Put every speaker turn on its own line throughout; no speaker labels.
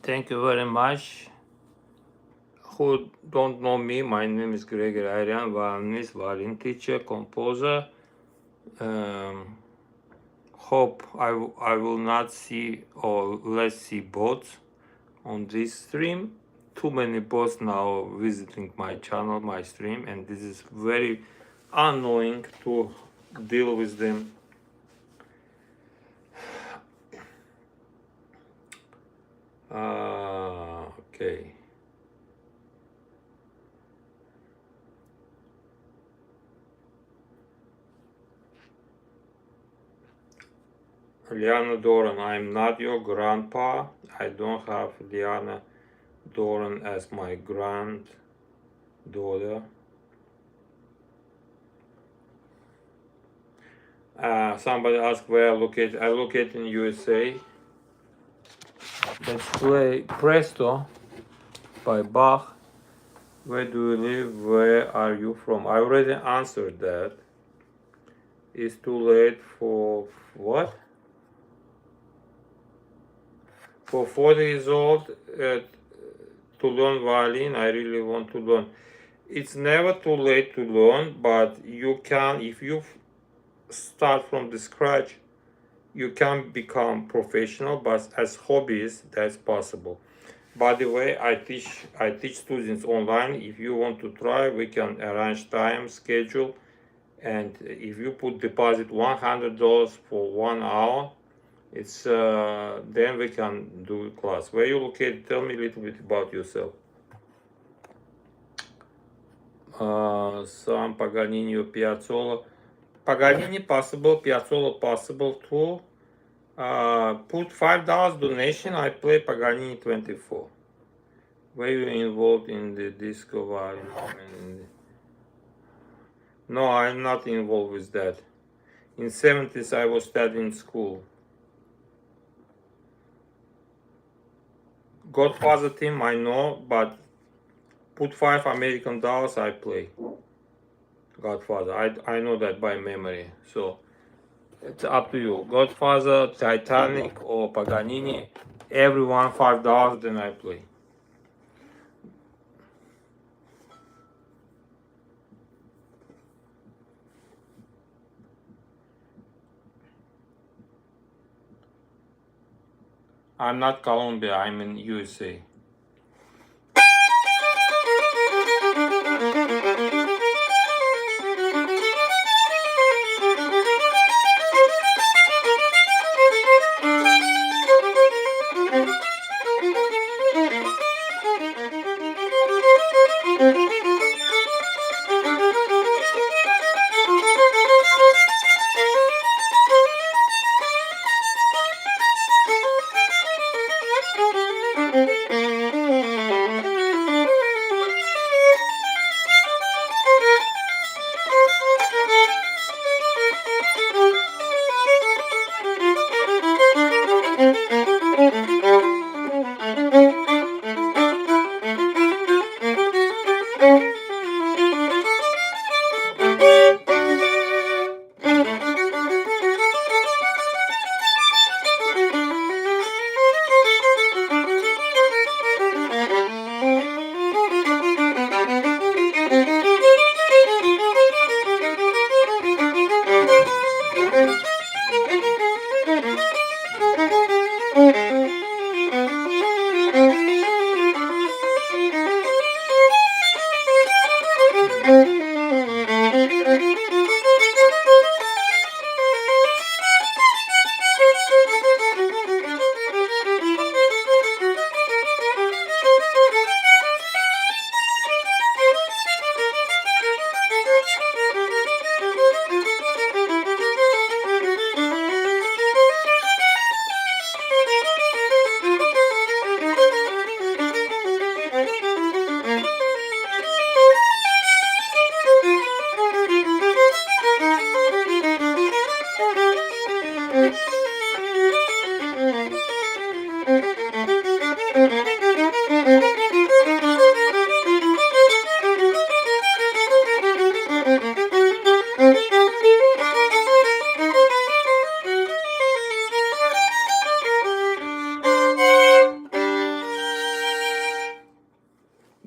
Thank you very much. Who don't know me, my name is Gregory Ayriyan, violinist, violin teacher, composer. Hope I will not see or less see bots on this stream. Too many bots now visiting my channel, my stream, and this is very annoying to deal with them. Okay. Liana Doran, I'm not your grandpa. I don't have Liana Doran as my granddaughter. Somebody asked where I locate. I locate in USA. Let's play Presto by Bach. Where do you live? Where are you from? I already answered that. It's too late for what? For 40 years old to learn violin. I really want to learn. It's never too late to learn, but you can, if you start from the scratch, you can become professional, but as hobbies that's possible. By the way, I teach students online. If you want to try, we can arrange time, schedule, and if you put deposit $100 for 1 hour, it's then we can do class. Where you located? Tell me a little bit about yourself. Some Paganini or Piazzolla. Paganini possible, Piazzolla possible too. Put $5 donation. I play Paganini 24. Were you involved in the disco violin? No, I'm not involved with that. In 70s I was studying school. Godfather team I know, but put $5 I play. Godfather. I know that by memory. So it's up to you. Godfather, Titanic or Paganini. Everyone $5, then I play. I'm not Colombia, I'm in USA.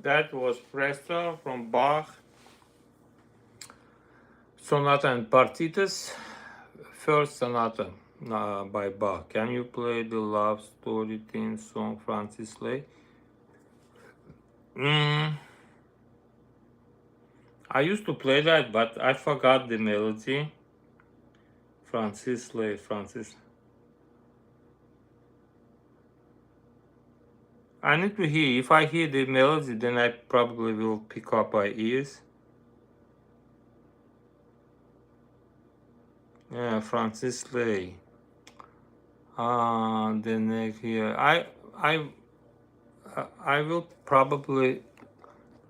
That was Presto from Bach. Sonata and Partitas. First sonata by Bach. Can you play the love story theme song Francis Lay? I used to play that, but I forgot the melody. Francis Lay, Francis. I need to hear. If I hear the melody, then I probably will pick up by ears. Yeah, Francis Lay. The next here, I will probably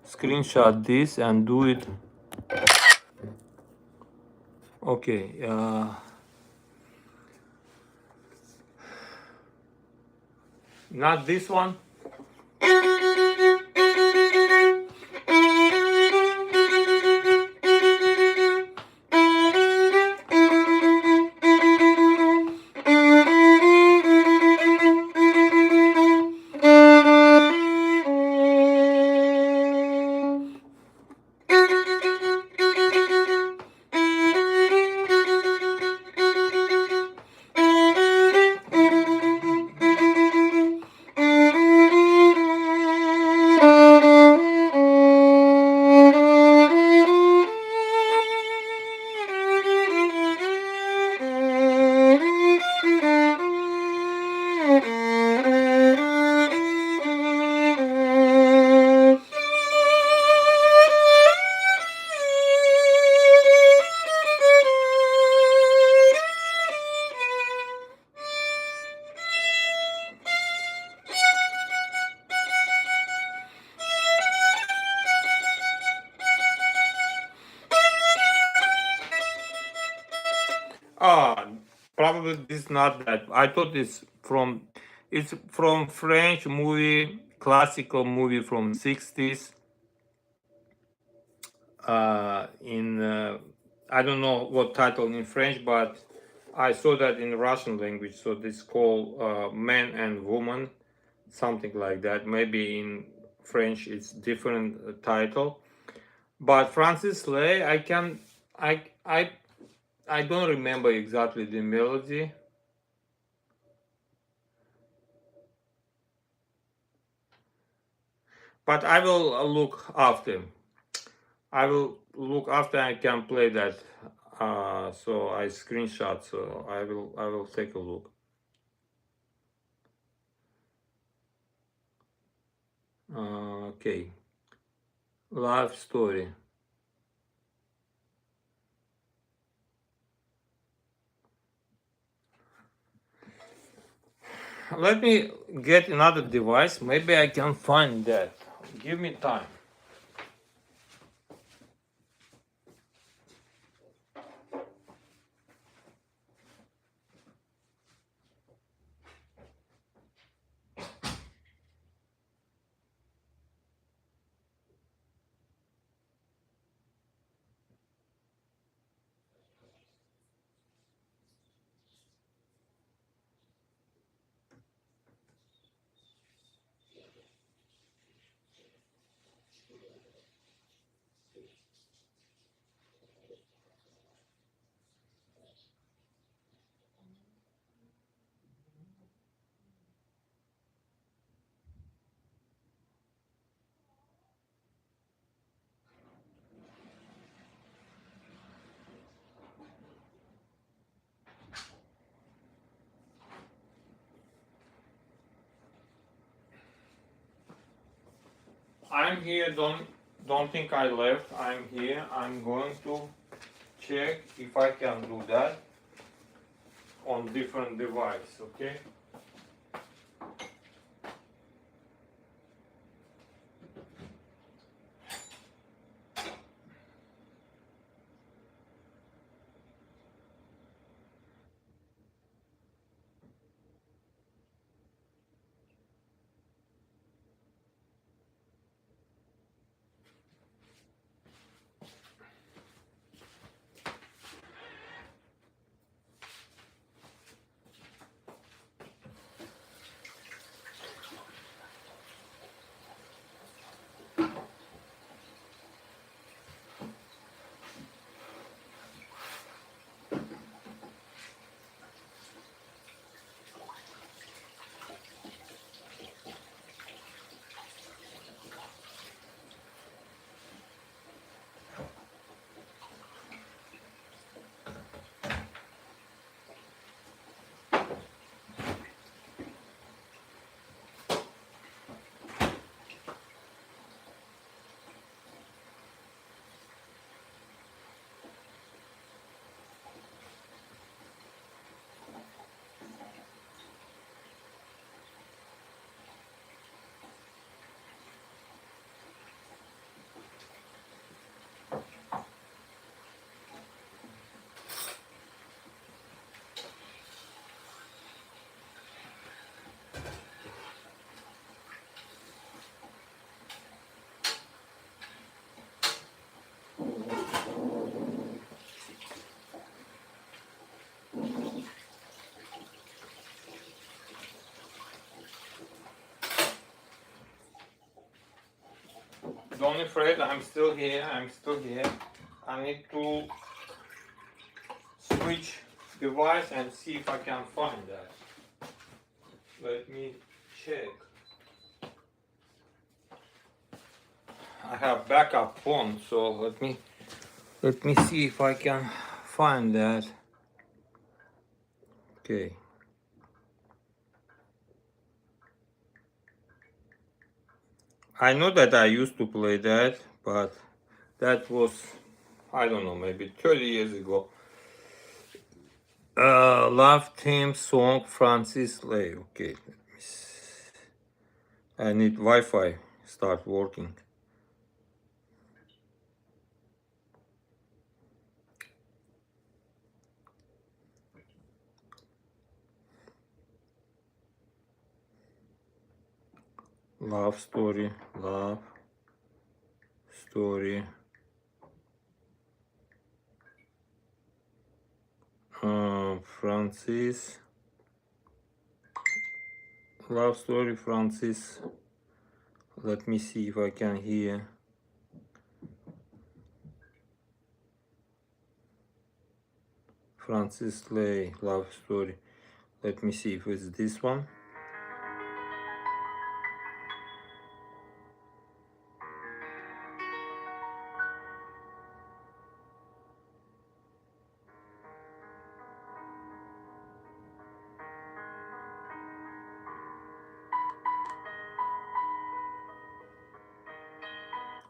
screenshot this and do it. Okay, not this one. Ah, probably this not that. I thought it's from French movie, classical movie from 60s. In I don't know what title in French, but I saw that in Russian language. So this called Man and Woman, something like that. Maybe in French it's different title. But Francis Lay, I I I don't remember exactly the melody. But I will look after. I will look after I can play that. So I screenshot. So I will take a look. Okay, life story. Let me get another device. Maybe I can find that. Give me time. I'm here. Don't think I left. I'm here. I'm going to check if I can do that on different device. Okay. Don't afraid, I'm still here, I need to switch device and see if I can find that. Let me check. I have backup phone, so let me see if I can find that. Okay. I know that I used to play that, but that was, I don't know, maybe 30 years ago. Love theme song, Francis Lay. Okay, I need Wi-Fi start working. Love story. Francis. Love story, Francis. Let me see if I can hear. Francis Lay, love story. Let me see if it's this one.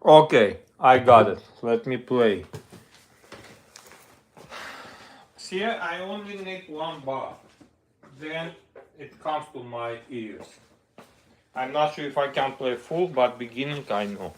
Okay, I got it. Let me play. See, I only need one bar. Then it comes to my ears. I'm not sure if I can play full, but beginning I know.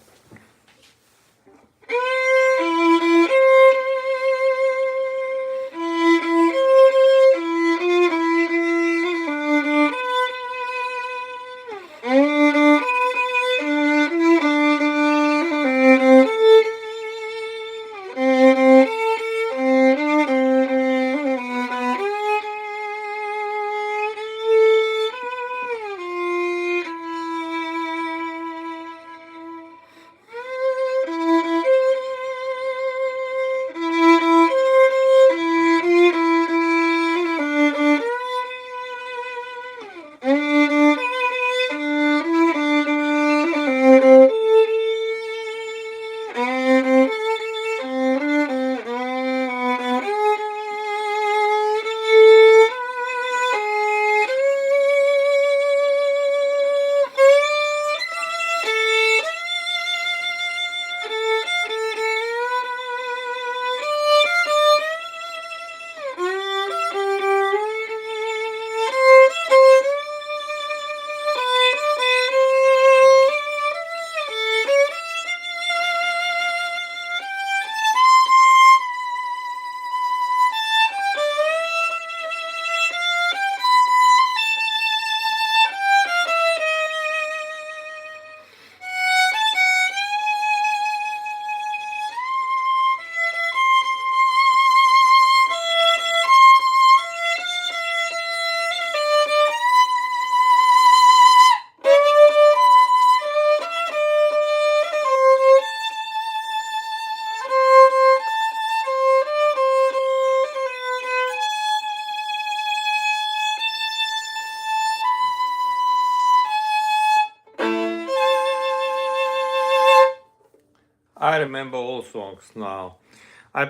I remember all songs now.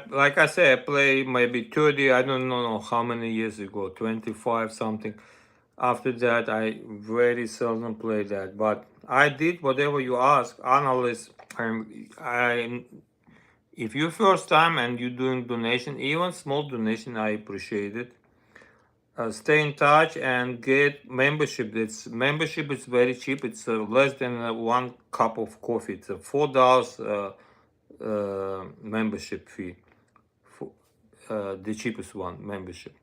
Like I say, I play maybe 30, I don't know how many years ago, 25 something. After that, I very seldom play that. But I did whatever you ask, analyst. If you first time and you're doing donation, even small donation, I appreciate it. Stay in touch and get membership. Membership is very cheap. It's less than 1 cup of coffee. It's a $4 membership fee. The cheapest one, membership.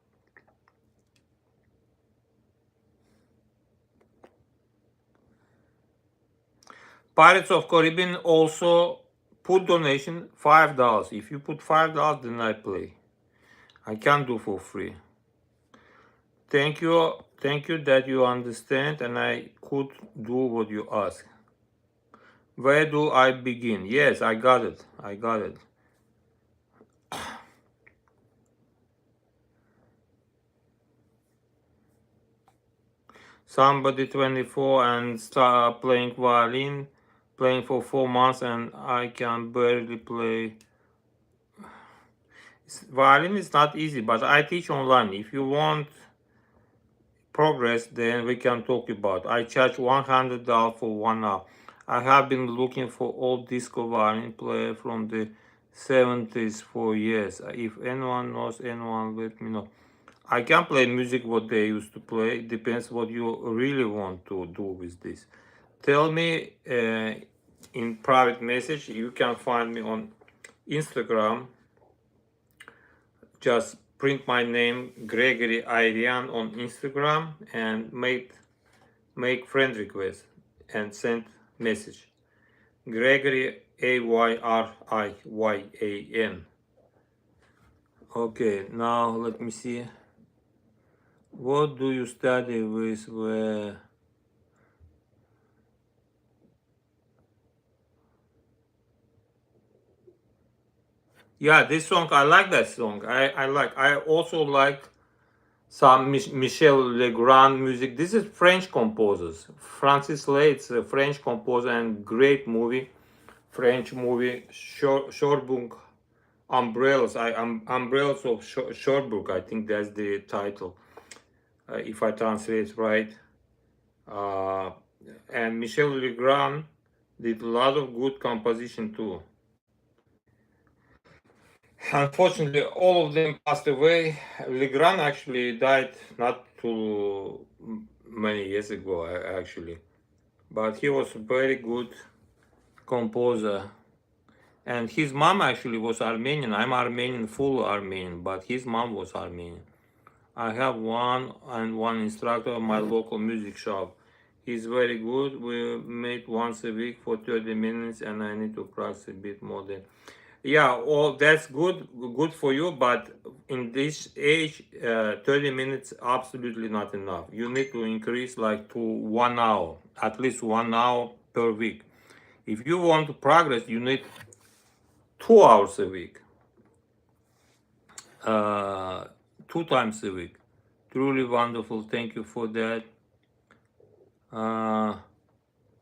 Pirates of Caribbean also put donation $5. If you put $5, then I play. I can't do for free. Thank you that you understand and I could do what you ask. Where do I begin? Yes, I got it. I got it. Somebody 24 and start playing violin, playing for 4 months, and I can barely play. Violin is not easy, but I teach online. If you want progress, then we can talk about. I charge $100 for 1 hour. I have been looking for old disco violin player from the 70s for years. If anyone knows anyone, let me know. I can play music what they used to play. It depends what you really want to do with this. Tell me in private message. You can find me on Instagram. Just print my name Gregory Ayriyan on Instagram and make friend request and send message. Gregory Ayriyan. Okay, now let me see. What do you study with? Yeah, this song, I like that song. I also like some Michel Legrand music. This is French composers. Francis Late's a French composer and great movie. French movie, Cherbourg Umbrellas. Umbrellas of Cherbourg. I think that's the title, if I translate right. Uh, and Michel Legrand did a lot of good composition too. Unfortunately, all of them passed away. Legrand actually died not too many years ago, actually. But he was a very good composer. And his mom actually was Armenian. I'm Armenian, full Armenian, but his mom was Armenian. I have one instructor at my local music shop. He's very good. We meet once a week for 30 minutes, and I need to practice a bit more than. Yeah, well, that's good for you, but in this age, 30 minutes absolutely not enough. You need to increase like to 1 hour, at least 1 hour per week. If you want to progress, you need 2 hours a week, uh, 2 times a week. Truly wonderful. Thank you for that. Uh,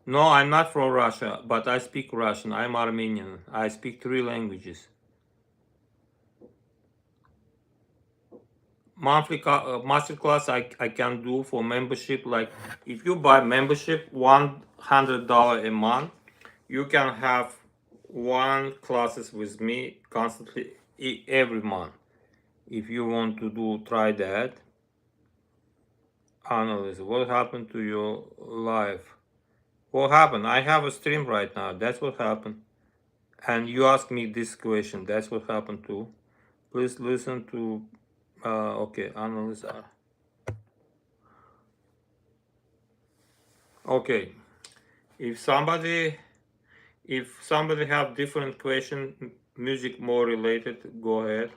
no, I'm not from Russia, but I speak Russian. I'm Armenian. I speak 3 languages. Monthly master class I can do for membership. Like if you buy membership $100 a month, you can have 1 classes with me constantly every month. If you want to try that. Analyst, what happened to your life? What happened? I have a stream right now. That's what happened. And you ask me this question. That's what happened too. Please listen to. Okay, analyst. Okay, if somebody have different question, music more related, go ahead.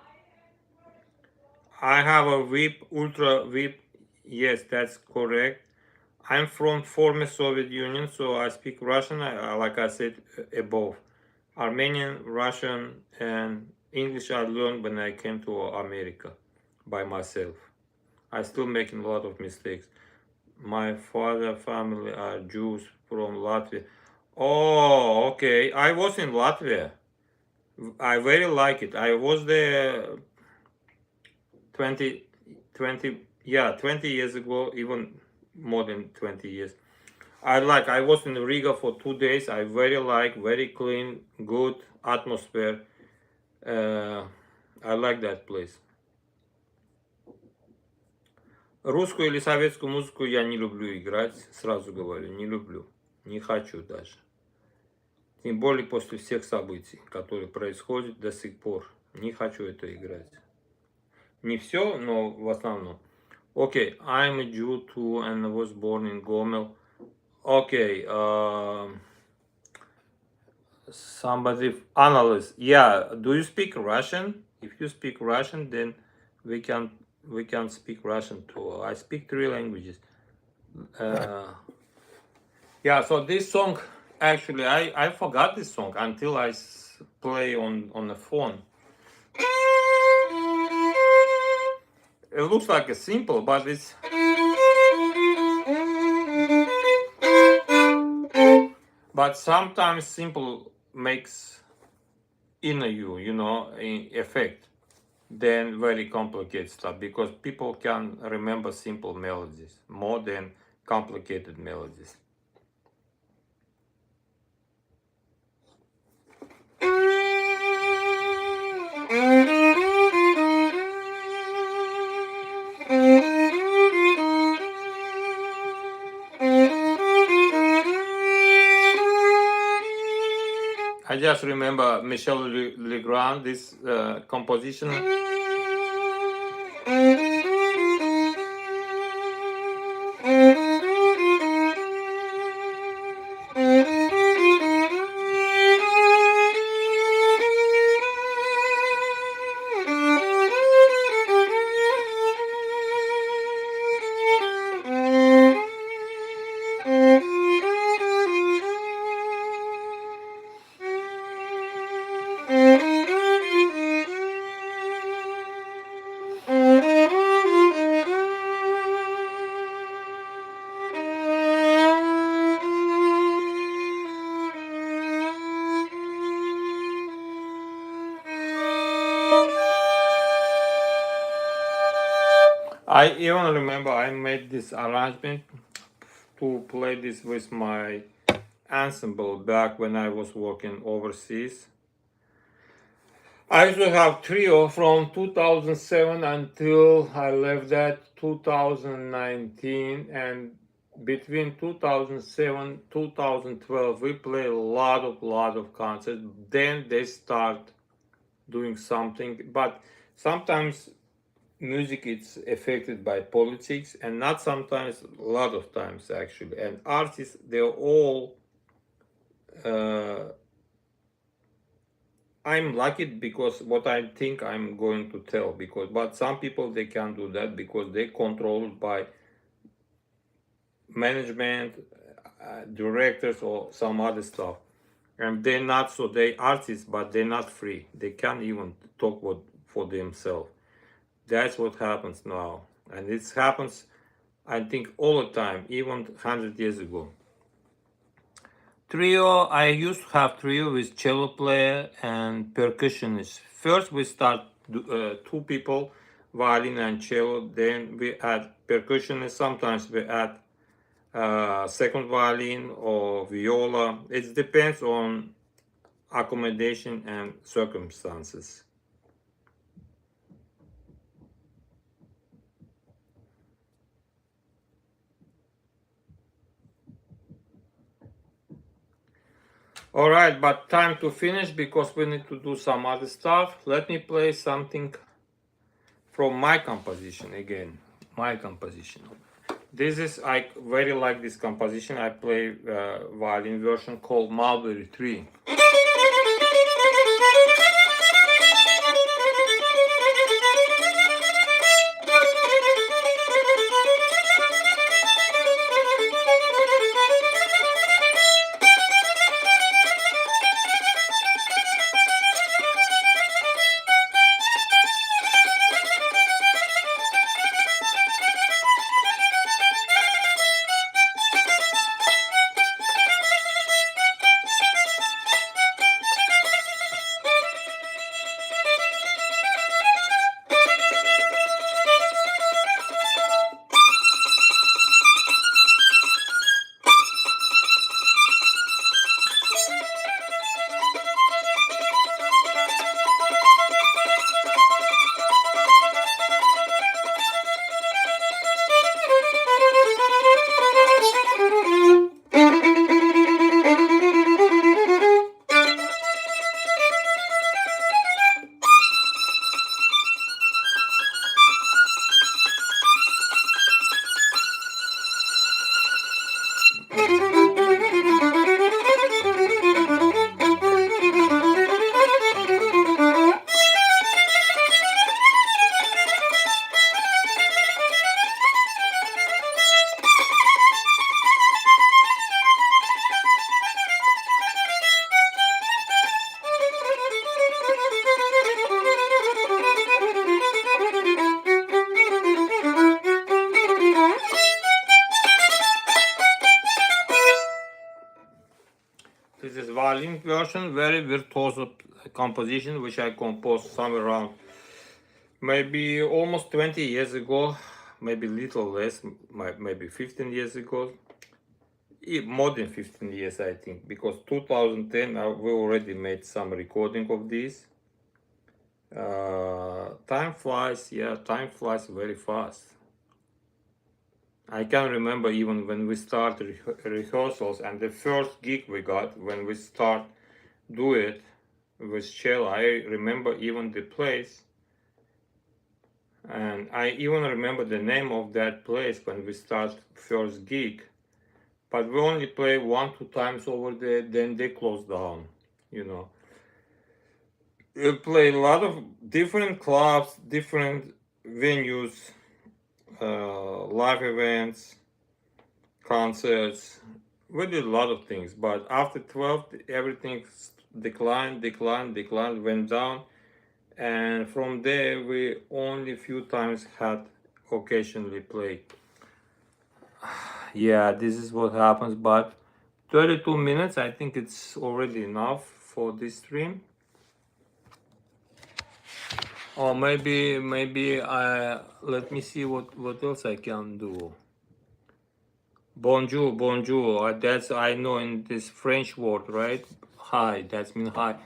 I have a VIP, ultra VIP. Yes, that's correct. I'm from former Soviet Union, so I speak Russian. Like I said above, Armenian, Russian, and English I learned when I came to America by myself. I still making a lot of mistakes. My father family are Jews from Latvia. Oh, okay. I was in Latvia. I very like it. I was there 20, 20, yeah, 20 years ago, even more than 20 years. I was in Riga for 2 days. I very clean, good atmosphere. Uh, I like that place. Русскую или советскую музыку я не люблю играть, сразу говорю, не люблю. Не хочу даже. Тем более после всех событий, которые происходят до сих пор. Не хочу это играть. Не все, но в основном. Okay, I'm a Jew too and I was born in Gomel. Okay, somebody, analyst. Yeah, do you speak Russian? If you speak Russian, then we can speak Russian too. I speak 3 languages. Yeah, so this song Actually, I forgot this song until I play on the phone. It looks like a simple, but it's. But sometimes simple makes in you know, effect than very complicated stuff because people can remember simple melodies more than complicated melodies. I just remember Michel Legrand, this composition. I even remember I made this arrangement to play this with my ensemble back when I was working overseas. I used to have trio from 2007 until I left that 2019, and between 2007 2012 we played a lot of concerts. Then they start doing something, but sometimes music is affected by politics, and not sometimes, a lot of times actually. And artists, they're all I'm lucky because what I think I'm going to tell, because but some people they can't do that because they're controlled by management, directors or some other stuff, and they're not, so they artists but they're not free, they can't even talk for themselves. That's what happens now, and it happens I think all the time, even 100 years ago. Trio, I used to have trio with cello player and percussionist. First we start two people, violin and cello, then we add percussionist, sometimes we add second violin or viola. It depends on accommodation and circumstances. All right, but time to finish because we need to do some other stuff. Let me play something from my composition again. My composition. This is, I very like this composition. I play violin version called Mulberry Tree. This is violin version, very virtuoso composition, which I composed somewhere around maybe almost 20 years ago, maybe little less, maybe 15 years ago. More than 15 years, I think, because 2010 we already made some recording of this. Time flies, yeah, time flies very fast. I can remember even when we start rehearsals, and the first gig we got when we start do it with cello. I remember even the place, and I even remember the name of that place when we start first gig. But we only play 1-2 times over there, then they close down, you know. We play a lot of different clubs, different venues, live events, concerts. We did a lot of things, but after 12, everything declined, went down, and from there we only few times had occasionally play. Yeah, this is what happens, but 32 minutes, I think it's already enough for this stream. Or maybe I let me see what else I can do. Bonjour, bonjour. That's I know in this French word, right? Hi, that's mean hi.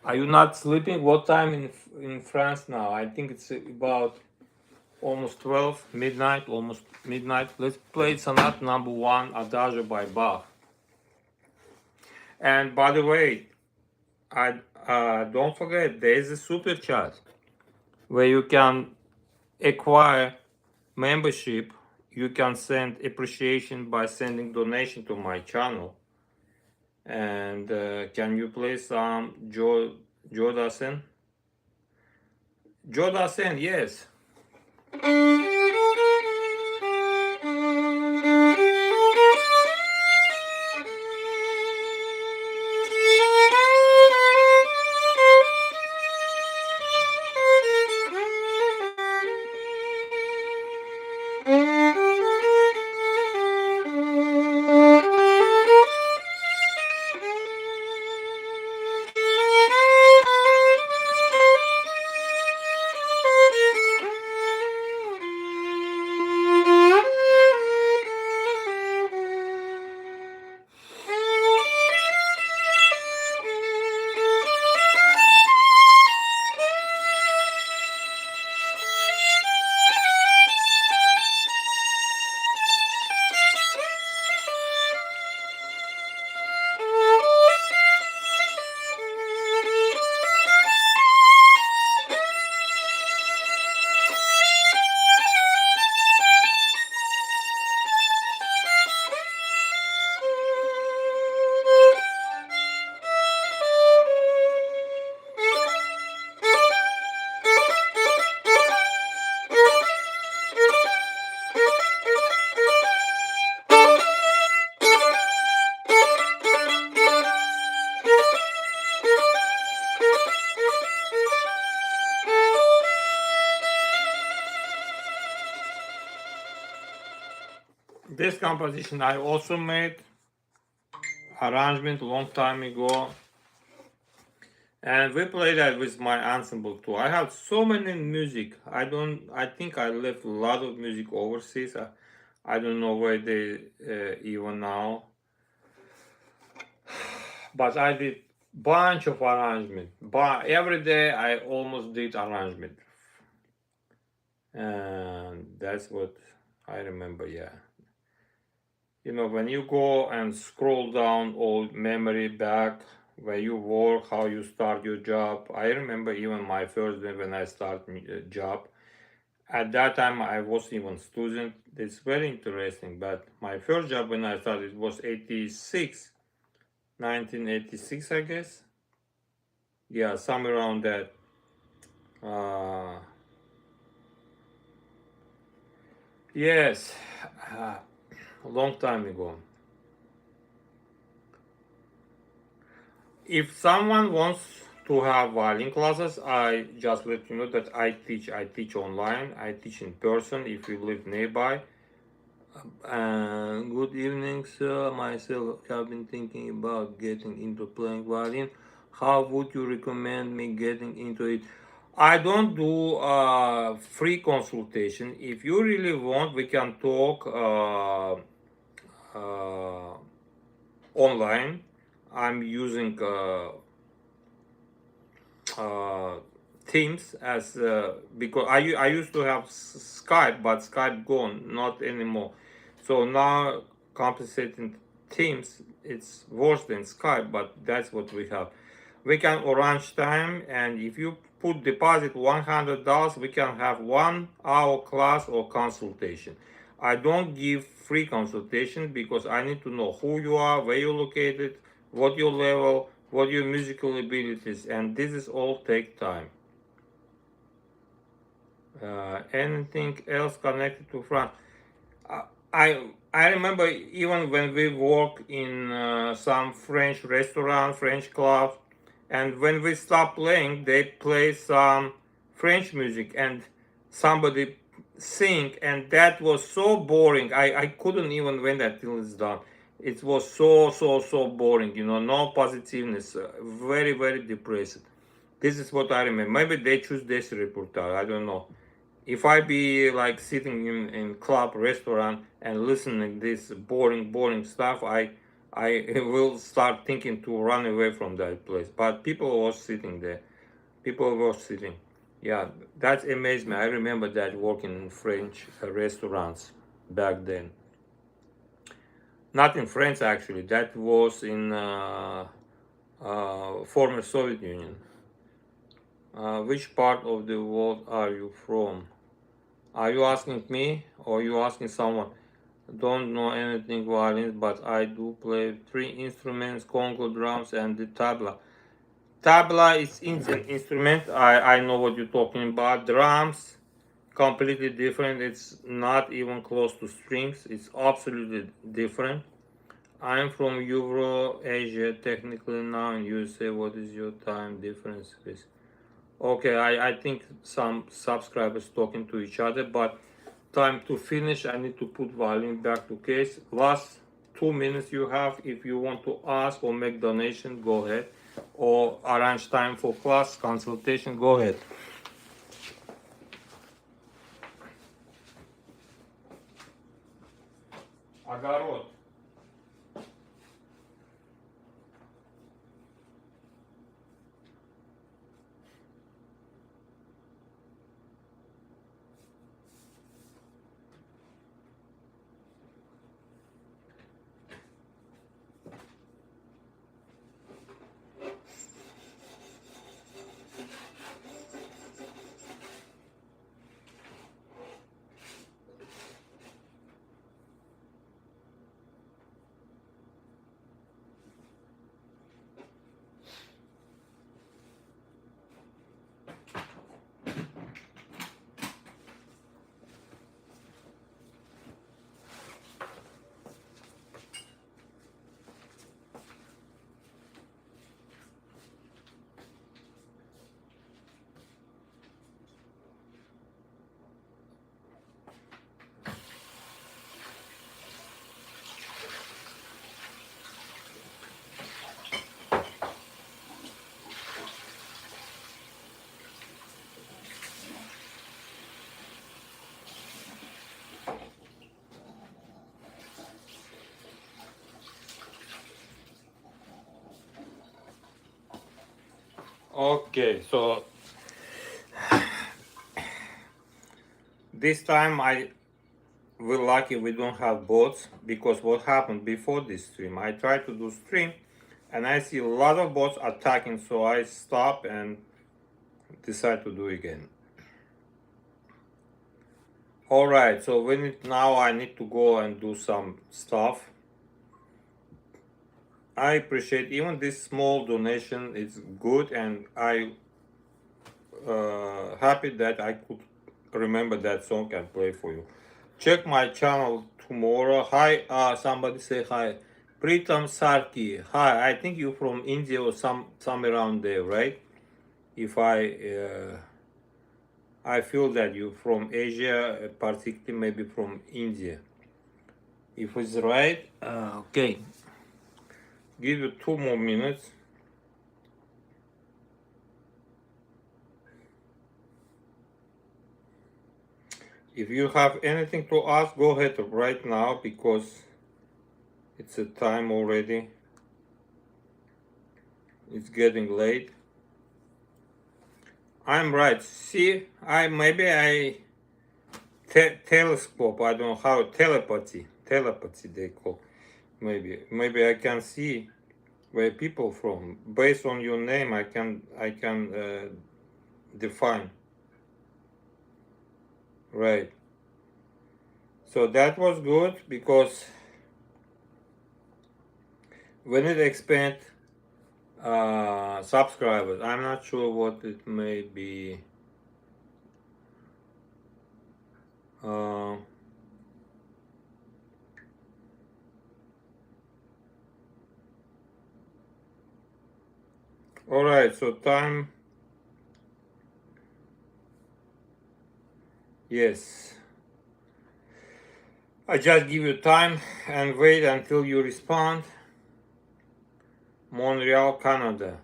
Are you not sleeping? What time in France now? I think it's about almost 12 midnight, almost midnight. Let's play Sonata number 1, Adagio by Bach. And by the way, I don't forget there is a super chat where you can acquire membership. You can send appreciation by sending donation to my channel. And can you play some Joe Dassin? Joe Dassin, yes. This composition I also made arrangement a long time ago, and we play that with my ensemble too. I have so many music. I think I left a lot of music overseas. I don't know where they even now, but I did bunch of arrangement. But every day I almost did arrangement, and that's what I remember. Yeah. You know, when you go and scroll down old memory back, where you work, how you start your job. I remember even my first day when I started job. At that time, I was even student. It's very interesting. But my first job when I started was 1986, I guess. Yeah, somewhere around that. Yes, a long time ago. If someone wants to have violin classes, I just let you know that I teach online, I teach in person if you live nearby. Good evening, sir. Myself have been thinking about getting into playing violin. How would you recommend me getting into it? I don't do free consultation. If you really want, we can talk online. I'm using uh, Teams as because I used to have Skype, but Skype gone, not anymore. So now compensating Teams, it's worse than Skype, but that's what we have. We can arrange time, and if you put deposit $100, we can have 1 hour class or consultation. I don't give free consultation because I need to know who you are, where you're located, what your level, what your musical abilities, and this is all take time. Anything else connected to France? I remember even when we work in some French restaurant, French clubs, and when we stop playing, they play some French music and somebody sing, and that was so boring. I couldn't even wait until it's done. It was so boring, no positiveness, very depressed. This is what I remember. Maybe they choose this repertoire, I don't know. If I be like sitting in club restaurant and listening this boring stuff, I will start thinking to run away from that place. But people were sitting there. People were sitting. Yeah, that amazed me. I remember that working in French restaurants back then. Not in France actually. That was in former Soviet Union. Which part of the world are you from? Are you asking me or you asking someone? Don't know anything violins, but I do play 3 instruments: congo, drums, and the tabla. Tabla is Indian instrument. I know what you're talking about. Drums, completely different. It's not even close to strings. It's absolutely different. I'm from Euro Asia, technically now in USA. What is your time difference with? Okay, I think some subscribers talking to each other, but time to finish. I need to put violin back to case. Last 2 minutes you have. If you want to ask or make donation, go ahead. Or arrange time for class consultation, go ahead. Огород. Okay, so this time we're lucky we don't have bots, because what happened before this stream, I tried to do stream and I see a lot of bots attacking, so I stop and decide to do again. All right, so now I need to go and do some stuff. I appreciate even this small donation. It's good, and I happy that I could remember that song and play for you. Check my channel tomorrow. Hi, somebody say hi. Pritam Sarki. Hi, I think you're from India or some around there, right? If I feel that you're from Asia, particularly maybe from India. if it's right. Okay, give you 2 more minutes. If you have anything to ask, go ahead right now, because it's a time already. It's getting late. I'm right. See, I telescope. I don't know how, telepathy they call. Maybe I can see where people from based on your name. I can define, right. So that was good, because when it expand subscribers, I'm not sure what it may be. uh, all right, so time. Yes, I just give you time and wait until you respond. Montreal, Canada,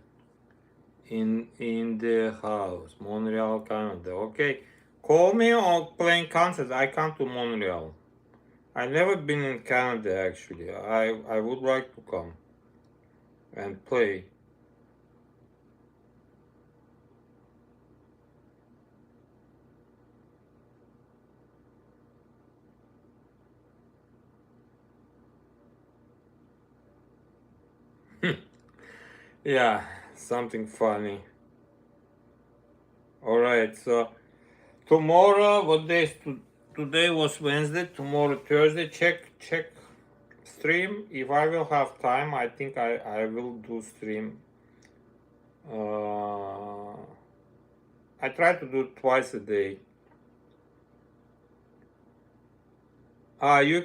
in the house. Montreal, Canada. Okay, call me or playing concerts. I come to Montreal. I never been in Canada actually. I would like to come and play. Yeah, something funny. All right, so tomorrow, what day is today was Wednesday, tomorrow Thursday. Check stream. If I will have time, I think I will do stream. I try to do twice a day. You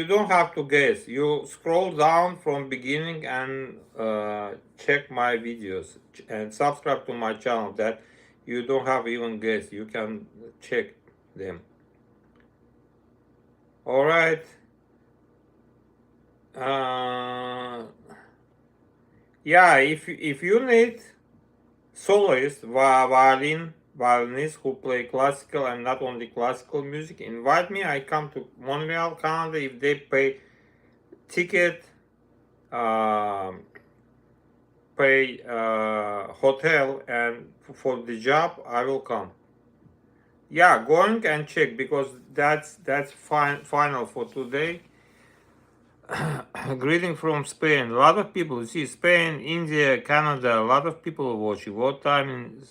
don't have to guess. You scroll down from beginning and check my videos and subscribe to my channel. That you don't have even guess. You can check them. All right. Yeah, if you need soloist, violinist who play classical and not only classical music, invite me. I come to Montreal, Canada. If they pay ticket, pay hotel, and for the job, I will come. Yeah, going and check, because that's final for today. Greeting from Spain. A lot of people, you see, Spain, India, Canada, a lot of people are watching. What time in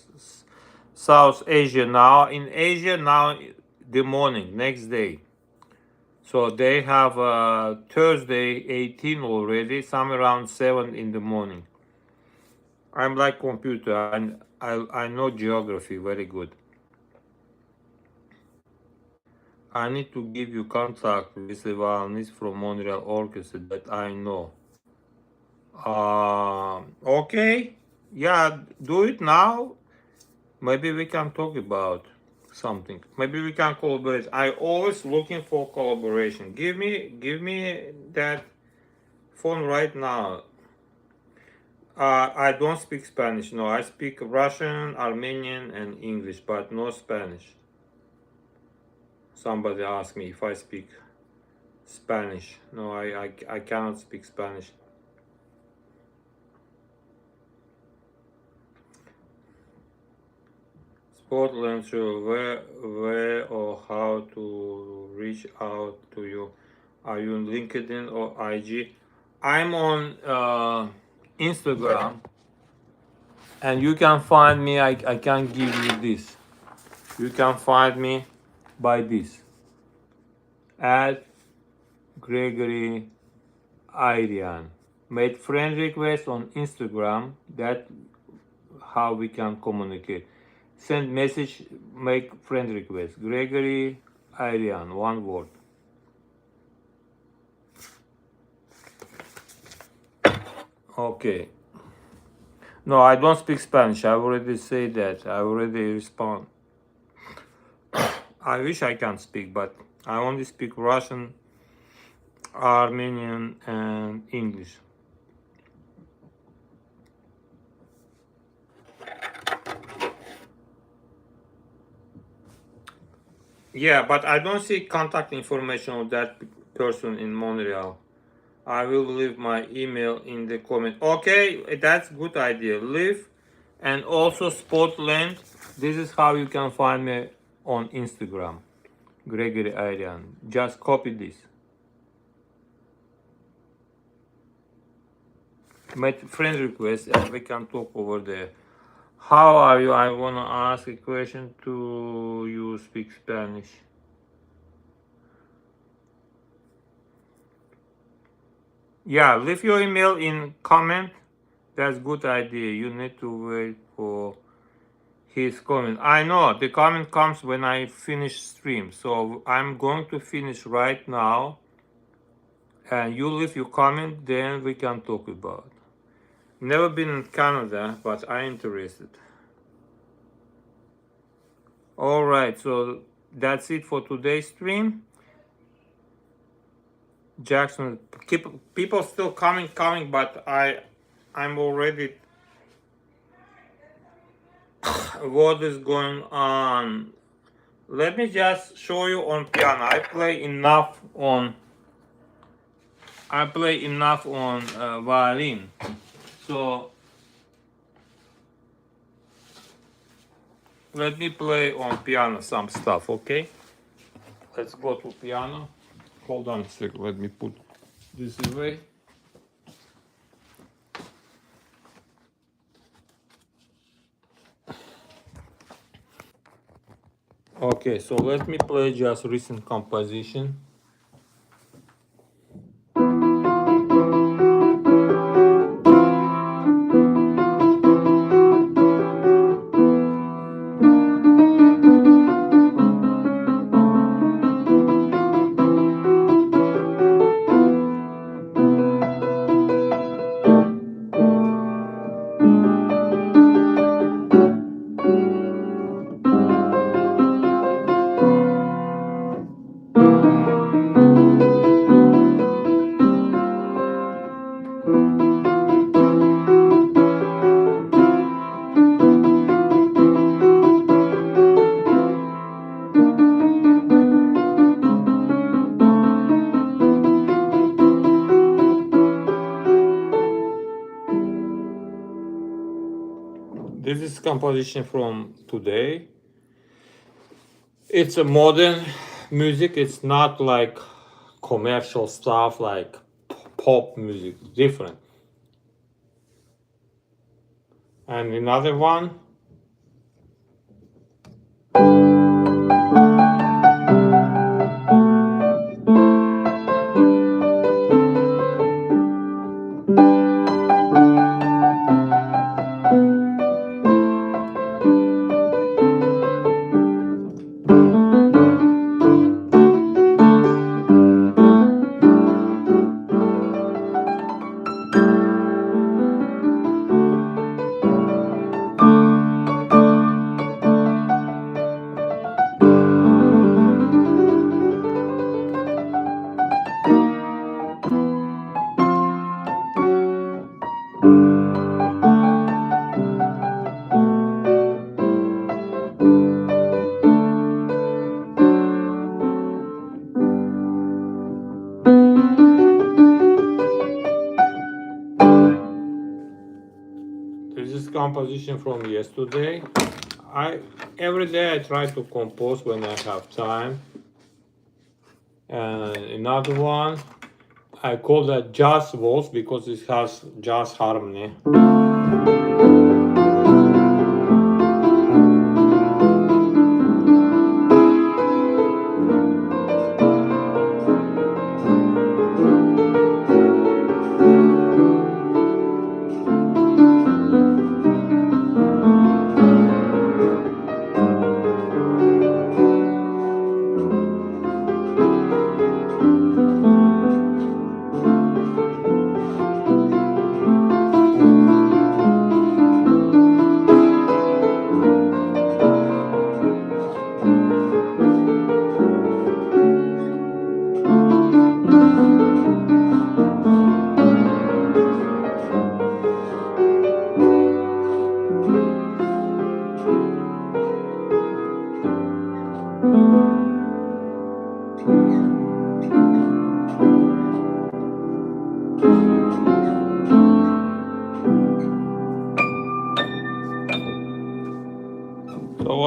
South Asia now? In Asia now, the morning, next day. So they have Thursday 18 already, somewhere around 7 in the morning. I'm like computer, and I know geography very good. I need to give you contact with the violinist from Montreal Orchestra that I know. Okay, yeah, do it now. Maybe we can talk about something. Maybe we can collaborate. I always looking for collaboration. Give me that phone right now. I don't speak Spanish. No, I speak Russian, Armenian, and English, but no Spanish. Somebody asked me if I speak Spanish. No, I cannot speak Spanish. Scotland, so where or how to reach out to you? Are you on LinkedIn or IG? I'm on Instagram, and you can find me. I can give you this. You can find me by this, at Gregory Ayriyan. Made friend request on Instagram. That how we can communicate. Send message, make friend request. Gregory Ayriyan, one word. Okay. No, I don't speak Spanish. I already say that. I already respond. I wish I can speak, but I only speak Russian, Armenian and English. Yeah, but I don't see contact information of that person in Montreal. I will leave my email in the comment. Okay, that's good idea. Leave and also Spotland. This is how you can find me on Instagram. Gregory Ayriyan. Just copy this. Make friend request and we can talk over there. How are you? I want to ask a question to you. Speak Spanish. Yeah, leave your email in comment. That's good idea. You need to wait for his comment. I know the comment comes when I finish stream. So I'm going to finish right now. And you leave your comment, then we can talk about. Never been in Canada, but I'm interested. All right, so that's it for today's stream. Jackson, keep people still coming, but I'm already. What is going on? Let me just show you on piano. I play enough on violin. So let me play on piano some stuff, okay? Let's go to piano. Hold on a second, let me put this away. Okay, so let me play just recent composition. This is composition from today. It's a modern music. It's not like commercial stuff like pop music. Different. And another one. This is composition from yesterday. Every day I try to compose when I have time. And another one, I call that jazz waltz because it has jazz harmony.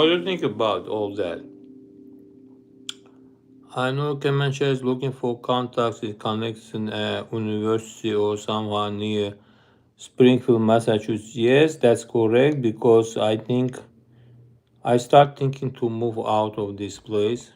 do you think about all that? I know Kemencha is looking for contacts. It connects in a university or someone near Springfield, Massachusetts. Yes, that's correct because I think I start thinking to move out of this place.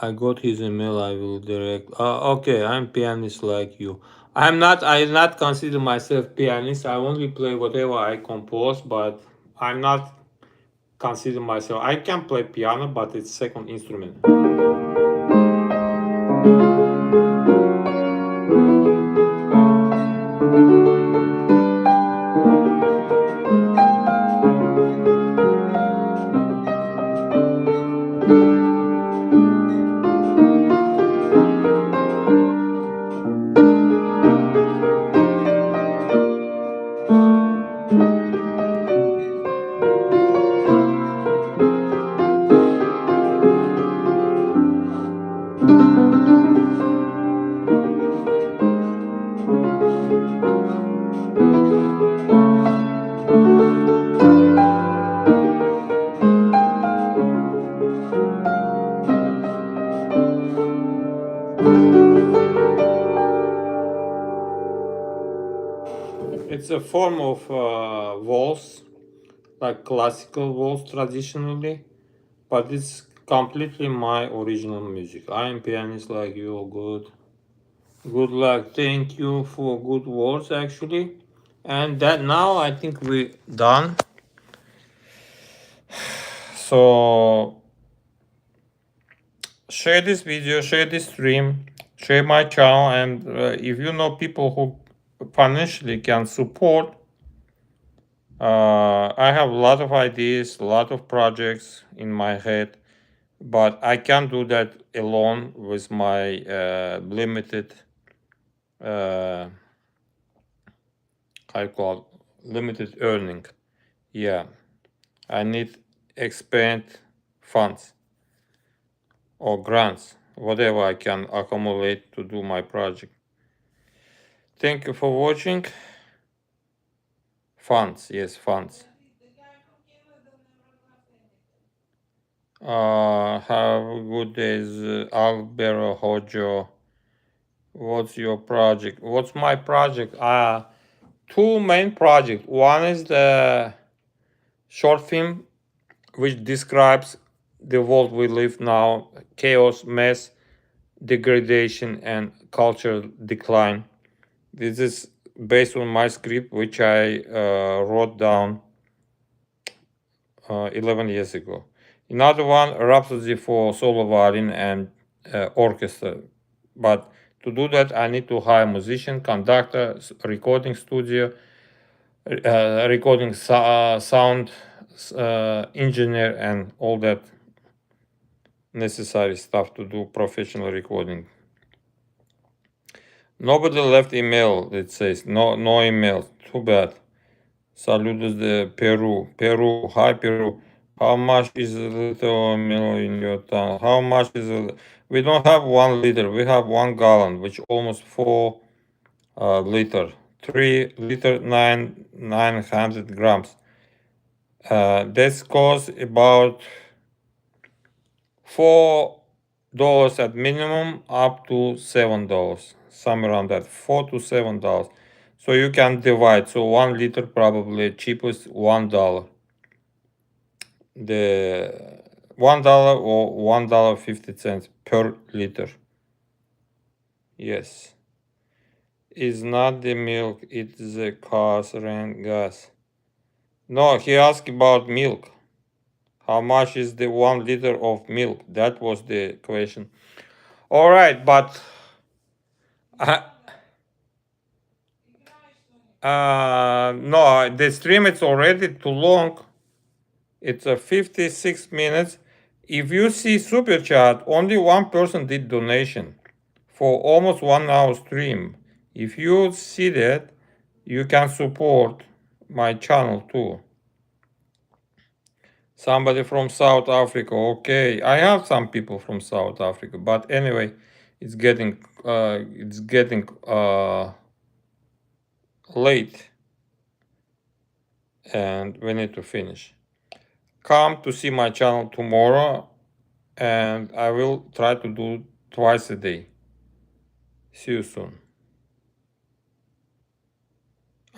I got his email. I will direct. Okay, I'm pianist like you. I'm not. I not consider myself pianist. I only play whatever I compose, but I'm not consider myself. I can play piano, but it's second instrument. It's a form of waltz, like classical waltz traditionally, but it's completely my original music. I am pianist like you. Good. Good luck. Thank you for good words actually. And that now I think we done. So share this video, share this stream, share my channel, and if you know people who financially can support, I have a lot of ideas, a lot of projects in my head, but I can't do that alone with my limited, how you call it, limited earning. Yeah, I need expand funds or grants, whatever I can accumulate to do my project. Thank you for watching. Funds, yes, funds. Have a good days, Albero Hojo. What's your project? What's my project? Two main projects. One is the short film, which describes the world we live now: chaos, mess, degradation, and cultural decline. This is based on my script, which I wrote down 11 years ago. Another one, Rhapsody for solo violin and orchestra. But to do that, I need to hire musician, conductor, recording studio, recording sound engineer, and all that necessary stuff to do professional recording. Nobody left email, it says. No email. Too bad. Saludos de Peru. Peru. Hi, Peru. How much is a little meal in your town? How much is a... We don't have 1 liter. We have 1 gallon, which almost 4 liter. 3 liter, 900 grams. This costs about $4 at minimum, up to $7, somewhere around that, $4 to $7. So you can divide. So 1 liter probably cheapest $1. The $1 or $1.50 per liter. Yes. It's not the milk, it's the cars, rent, gas. No, he asked about milk. How much is the 1 liter of milk? That was the question. All right, but no, the stream is already too long. It's a 56 minutes. If you see super chat, only one person did donation for almost 1 hour stream. If you see that, you can support my channel too. Somebody from South Africa. Okay, I have some people from South Africa, but anyway, it's getting late. and we need to finish. Come to see my channel tomorrow, and I will try to do twice a day. See you soon.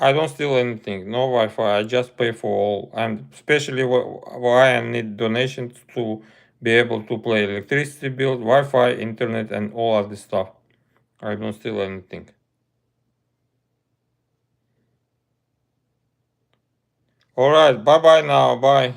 I don't steal anything, no Wi-Fi, I just pay for all, and especially why I need donations to be able to pay electricity bill, Wi-Fi, internet, and all of this stuff. I don't steal anything. Alright, bye bye now, bye.